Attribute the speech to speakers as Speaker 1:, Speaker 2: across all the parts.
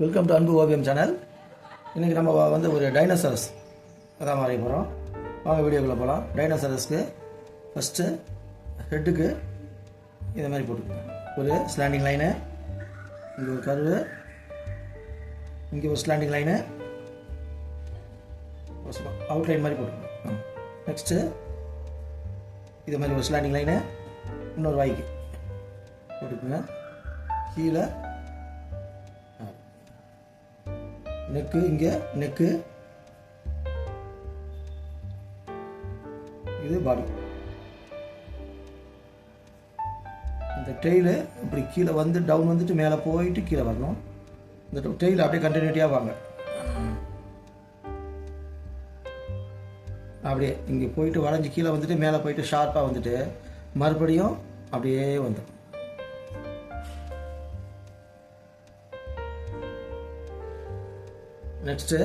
Speaker 1: Welcome to அன்பு ஓவியம் channel. இன்றைக்கி நம்ம வந்து ஒரு டைனோசரஸ் அதான் வரைய போகிறோம். வாங்க வீடியோக்குள்ளே போகலாம். டைனோசரஸ்க்கு ஃபஸ்ட்டு ஹெட்டுக்கு இதை மாதிரி போட்டுக்கோங்க. ஒரு ஸ்லாண்டிங் லைனு, இங்கே ஒரு கர்வு, இங்கே ஒரு ஸ்லாண்டிங் லைனு, அவுட்லைன் மாதிரி போட்டுக்கோங்க. நெக்ஸ்ட்டு இது மாதிரி ஒரு ஸ்லாண்டிங் லைனு இன்னொரு வாய்க்கு போட்டுக்கோங்க. கீழே நெக்கு, இங்கே நெக்கு, இது பாடி. இந்த டெய்லு இப்படி கீழே வந்து டவுன் வந்துட்டு மேலே போயிட்டு கீழே வரணும். இந்த டெய்லு அப்படியே கண்டினியூட்டியாக வாங்க. அப்படியே இங்கே போயிட்டு வளைஞ்சு கீழே வந்துட்டு மேலே போயிட்டு ஷார்ப்பாக வந்துட்டு மறுபடியும் அப்படியே வந்துடும். நெக்ஸ்ட்டு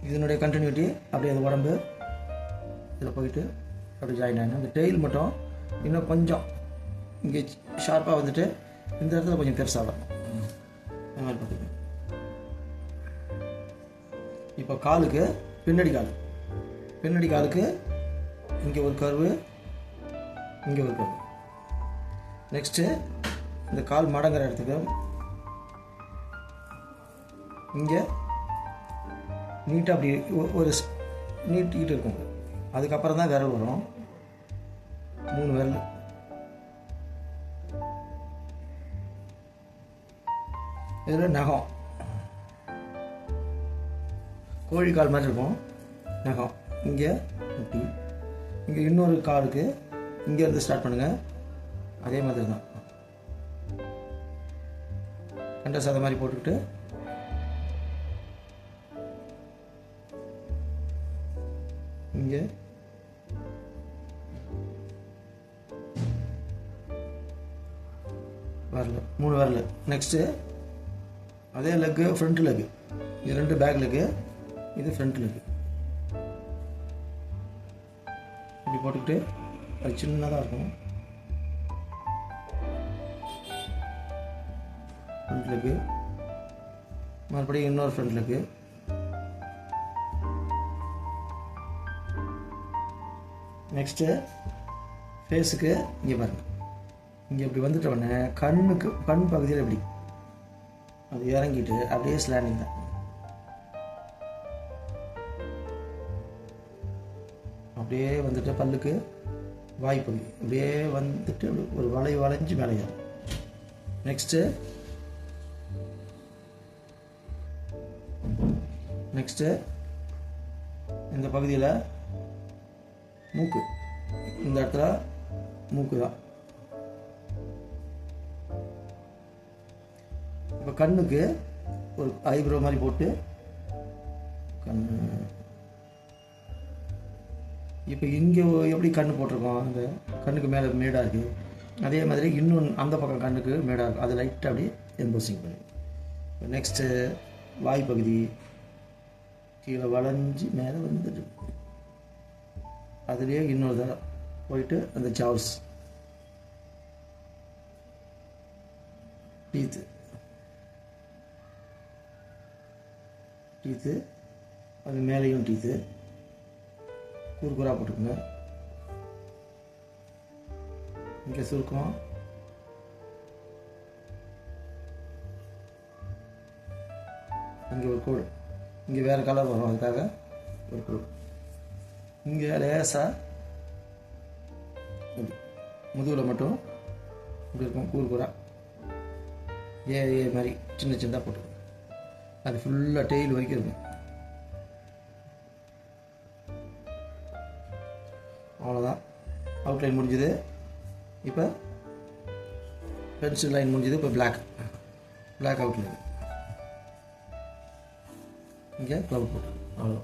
Speaker 1: இதனுடைய கண்டினியூட்டி அப்படியே அந்த உடம்பு இதில் போயிட்டு அப்படி ஜாயின் ஆகணும். இந்த டெயில் மட்டும் இன்னும் கொஞ்சம் இங்கே ஷார்ப்பாக வந்துட்டு இந்த இடத்துல கொஞ்சம் பெருசாக வரும். அந்த மாதிரி பார்த்துக்கோங்க. இப்போ காலுக்கு பின்னாடி காலுக்கு இங்கே ஒரு கர்வு, இங்கே ஒரு கர்வு. நெக்ஸ்ட்டு இந்த கால் மடங்குற இடத்துக்கு இங்கே நீட்டாக அப்படி ஒரு நீட்டிக்கிட்டு இருக்கும். அதுக்கப்புறம் தான் விரல் வரும். 3 விரல். இதில் நகம் கோழி கால் மாதிரி இருக்கும். நகம் இங்கே இப்படி, இங்கே இன்னொரு காலுக்கு இங்கே இருந்து ஸ்டார்ட் பண்ணுங்கள். அதே மாதிரி தான் கண்ட சாத மாதிரி போட்டுக்கிட்டு இங்கே வரல, 3 வரல. நெக்ஸ்ட்டு அதே லெக்கு, ஃப்ரண்ட் லெக்கு, இது 2 பேக் லெக்கு, இது ஃப்ரண்ட் லெக்கு. இப்படி போட்டுக்கிட்டு அது சின்னதாக இருக்கும். ஃப்ரண்ட் லெக்கு, மறுபடியும் இன்னொரு ஃப்ரண்ட் லெக்கு, நெக்ஸ்ட்டு ஃபேஸுக்கு இங்கே பாருங்கள். இங்கே இப்படி வந்துட்டோடனே கண் பகுதியில் இப்படி அது இறங்கிட்டு அப்படியே ஸ்லாண்டிங் தான். அப்படியே வந்துட்டு பல்லுக்கு வாய்ப்பகுதி அப்படியே வந்துட்டு ஒரு வளைஞ்சு மேலே ஏறும். நெக்ஸ்ட்டு இந்த பகுதியில் மூக்கு, இந்த இடத்துல மூக்கு தான். இப்போ கண்ணுக்கு ஒரு ஐப்ரோ மாதிரி போட்டு கண்ணு, இப்போ இங்கே எப்படி கண்ணு போட்டிருக்கோம், அந்த கண்ணுக்கு மேலே மேடாக இருக்குது. அதே மாதிரி இன்னும் அந்த பக்கம் கண்ணுக்கு மேடாக இருக்கும். அதை லைட்டாக அப்படியே எம்போசிங் பண்ணி. நெக்ஸ்ட்டு வாய் பகுதி கீழே வளைஞ்சி மேலே வந்துட்டு அதுலேயே இன்னொரு தடவை போயிட்டு அந்த ஜாவ்ஸ், டீத்து அது மேலேயும் டீத்து கூர்கூராக போட்டுக்கோங்க. இங்கே சுருக்கம், இங்கே ஒரு கோடு, இங்கே வேறு கலர் வரும், அதுக்காக ஒரு கோடு. இங்கே லேசாக முதுகில் மட்டும் இப்படி இருக்கும் கூர்கூரா ஏ மாதிரி சின்னதாக போட்டுக்கணும். அது ஃபுல்லாக டெய்ல் வரைக்கும் இருக்கும். அவ்வளோதான், அவுட்லைன் முடிஞ்சுது. இப்போ பென்சில் லைன் முடிஞ்சுது. இப்போ பிளாக் அவுட்லைன் இங்கே க்ளவுட் போட்டு அவ்வளோ.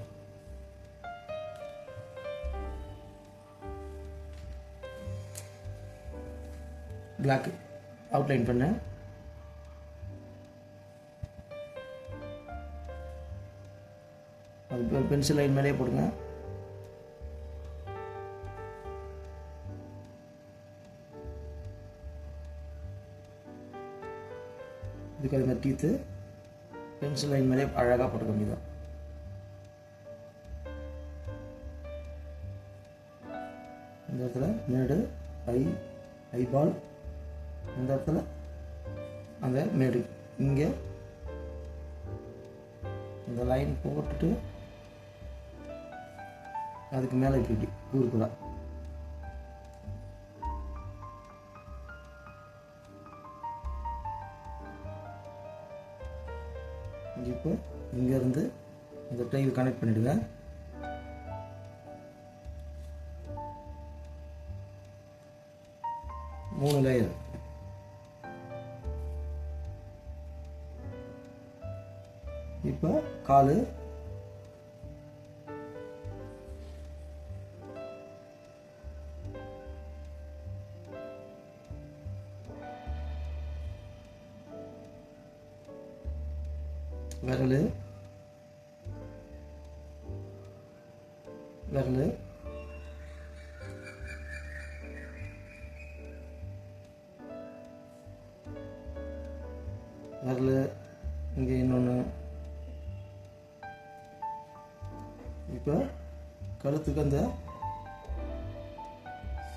Speaker 1: பிளாக் அவுட்லைன் பண்ண அது பென்சில் லைன் மேலேயே போடுங்க. இதுக்கு அது மாதிரி டீத்து பென்சில் லைன் மேலே அழகாக போட்டுக்க வேண்டியதான். இந்த இடத்துல மேடு ஐபால், இந்த இடத்துல அந்த மேடு, இங்கே இந்த லைன் போட்டுட்டு அதுக்கு மேலே இப்படி கூறுக்குறா. இப்போ இங்கேருந்து இந்த டைல் கனெக்ட் பண்ணிவிடுங்க. மூணு லேயர். இப்போ காலு, விரல், விரல், விரல், இங்கே இன்னொன்று. இப்போ கழுத்துக்கு அந்த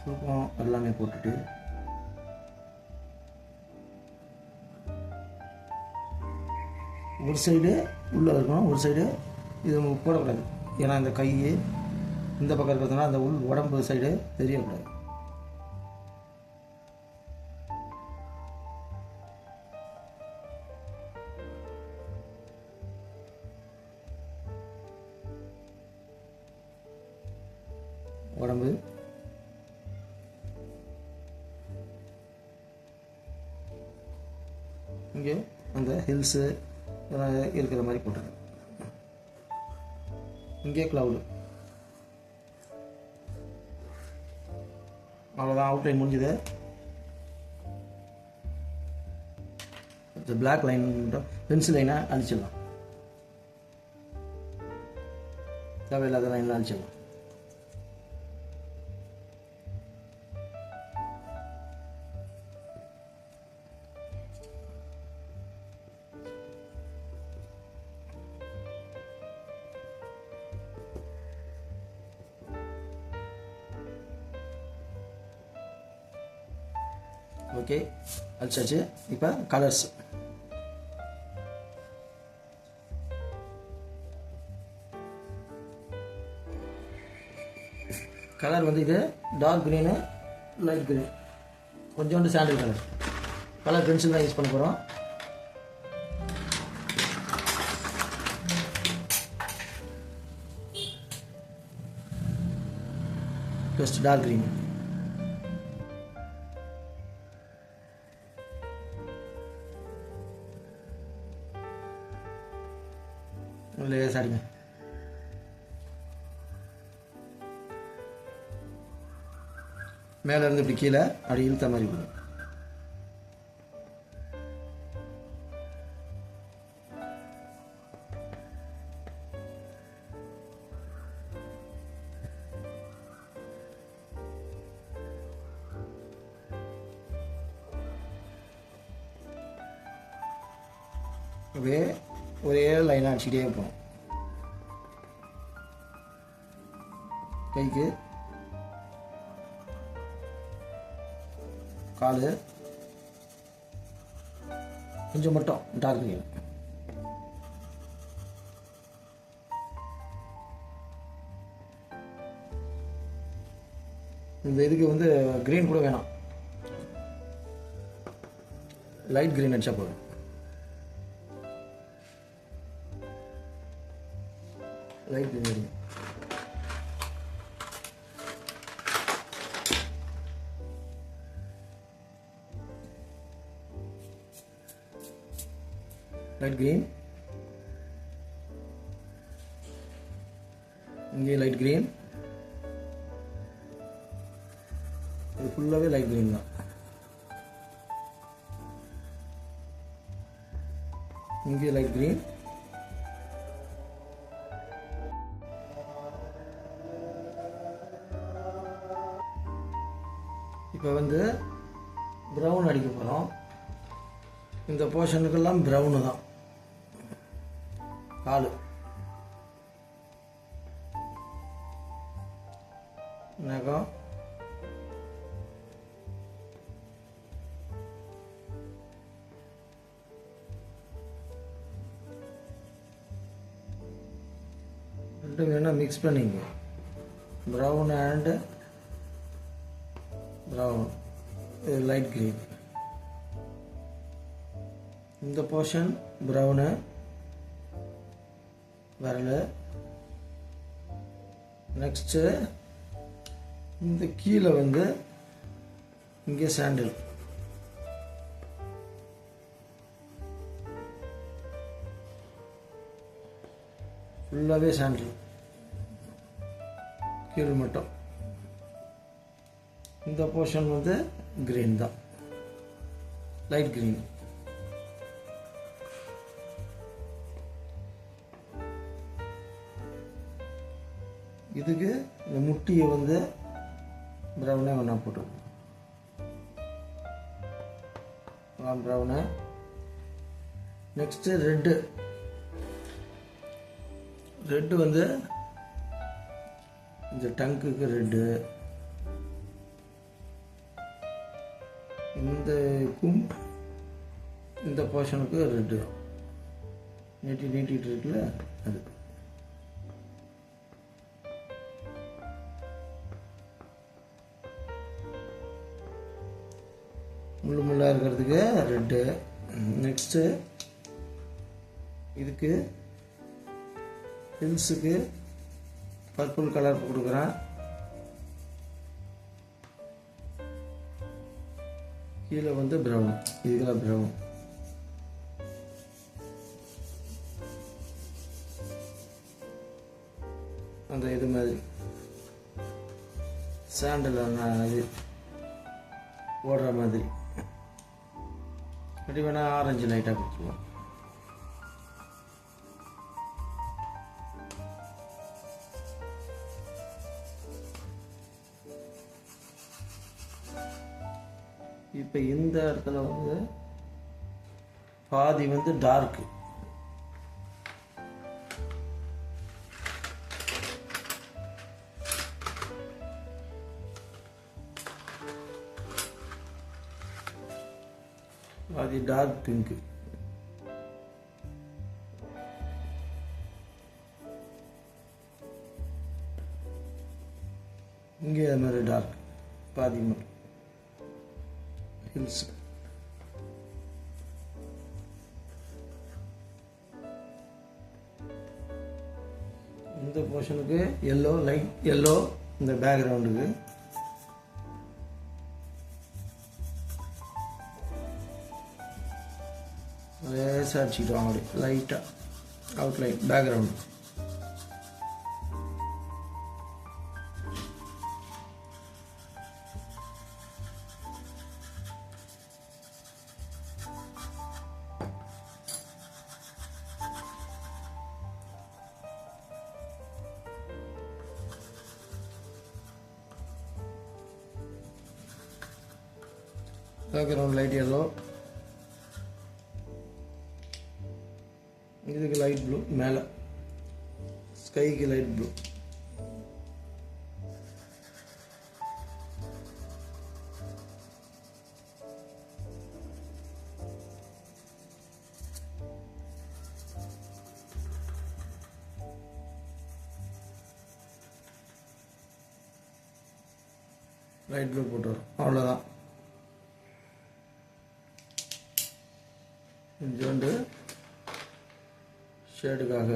Speaker 1: சுருக்கம் எல்லாமே போட்டுட்டு ஒரு சைடு உள்ளே இருக்கணும், ஒரு சைடு இது போடக்கூடாது. ஏன்னா இந்த கை இந்த பக்கம் இருக்கிறதுனால அந்த உடம்பு சைடு தெரியக்கூடாது. உடம்பு, இங்கே அந்த ஹில்ஸு இருக்கிற மாதிரி போட்டுருங்க. இங்கே க்ளவுடு. அவ்வளோதான், அவுட்லைன் முடிஞ்சுது. இந்த பிளாக் லைன் பென்சில் லைனை அழிச்சிடலாம், தேவையில்லாத லைனில் அழிச்சிடலாம். ஓகே, அடிச்சாச்சு. இப்போ கலர்ஸ். கலர் வந்து இது டார்க் க்ரீனு, லைட் க்ரீன், கொஞ்சோண்டு சாண்டில் கலர். கலர் பென்சில் தான் யூஸ் பண்ண போகிறோம். Just dark green. லேசாடிங்க. மேலே இருந்து இப்படி கீழே அப்படி இழுத்த மாதிரி போடும். அப்படியே ஒரே லைனாக அடிச்சுட்டே இருப்போம். கைக்கு, காலு கொஞ்சம் மட்டும் டார்க் க்ரீன். இந்த இதுக்கு வந்து க்ரீன் கூட வேணாம், லைட் க்ரீன் அடிச்சா போதும். Light green. லைட் க்ரீன், இங்கே லைட் க்ரீன். இது ஃபுல்லாகவே லைட் க்ரீன் தான். இங்கே லைட் க்ரீன். இப்போ வந்து ப்ரௌன் அடிக்க போகிறோம். இந்த போர்ஷனுக்கெல்லாம் ப்ரௌனு தான். காலு நகம் ரெண்டும் வேணால் மிக்ஸ் பண்ணிங்க. ப்ரௌன் அண்டு ப்ரௌன், இது லைட் க்ரீன். இந்த போர்ஷன் ப்ரௌனு விரல். நெக்ஸ்ட்டு இந்த கீழே வந்து இங்கே சாண்டில். ஃபுல்லாகவே சாண்டில் கீழ் மட்டும். இந்த போர்ஷன் வந்து கிரீன் தான், லைட் கிரீன். இதுக்கு இந்த முட்டியை வந்து ப்ரௌனே ஒன்றா போட்டு ப்ரௌனு. நெக்ஸ்ட்டு ரெட்டு வந்து இந்த டங்குக்கு ரெட்டு, இந்த போர்ஷனுக்கு ரெட்டு நீட்டிட்டு இருக்குல்ல அது. முள்ளாக இருக்கிறதுக்கு ரெட்டு. நெக்ஸ்ட்டு இதுக்கு ஹில்ஸுக்கு பர்பிள் கலர் கொடுக்குறேன். கீழே வந்து ப்ரௌன், இதுக்கெல்லாம் ப்ரௌன். அந்த இது மாதிரி சாண்டில் இது ஓடுற மாதிரி. அப்படி வேணால் ஆரஞ்சு லைட்டாக கொடுத்துருவோம். இப்போ இந்த இடத்துல வந்து பாதி வந்து டார்க்கு, பாதி டார்க் பிங்க். இங்கே அது மாதிரி டார்க் பாதி மட்டும் ஹில்ஸ். இந்த போர்ஷனுக்கு எல்லோ, லைட் எல்லோ. இந்த பேக்ரவுண்டுக்கு லேசாக அடிச்சுக்கிட்டோம் அப்படி லைட்டாக outline background. Background light yellow, இதுக்கு லைட் ப்ளூ, மேலே ஸ்கைக்கு லைட் ப்ளூ. லைட் ப்ளூ போட்டு வரும், அவ்வளோதான். கொஞ்சோண்டு ஷேடுக்காக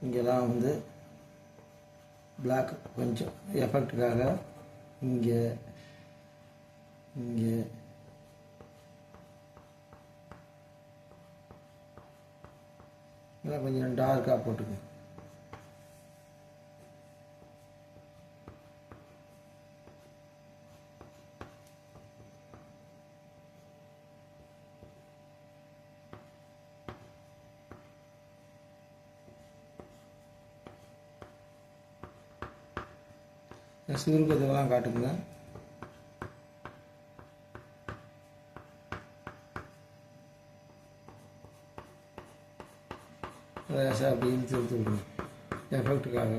Speaker 1: இங்கெல்லாம் வந்து பிளாக் கொஞ்சம் எஃபெக்டுக்காக இங்கே இங்கே இதெல்லாம் கொஞ்சம் டார்க்காக போட்டுக்கோங்க. சுருக்கத்தெல்லாம் காட்டுங்க. லேசாக அப்படின்னு திருத்து விடுங்க எஃபெக்ட்டுக்காக.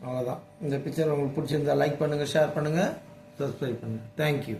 Speaker 1: அவ்வளோதான். இந்த பிக்சர் உங்களுக்கு பிடிச்சிருந்தா லைக் பண்ணுங்கள், ஷேர் பண்ணுங்கள், சப்ஸ்கிரைப் பண்ணுங்கள். தேங்க்யூ.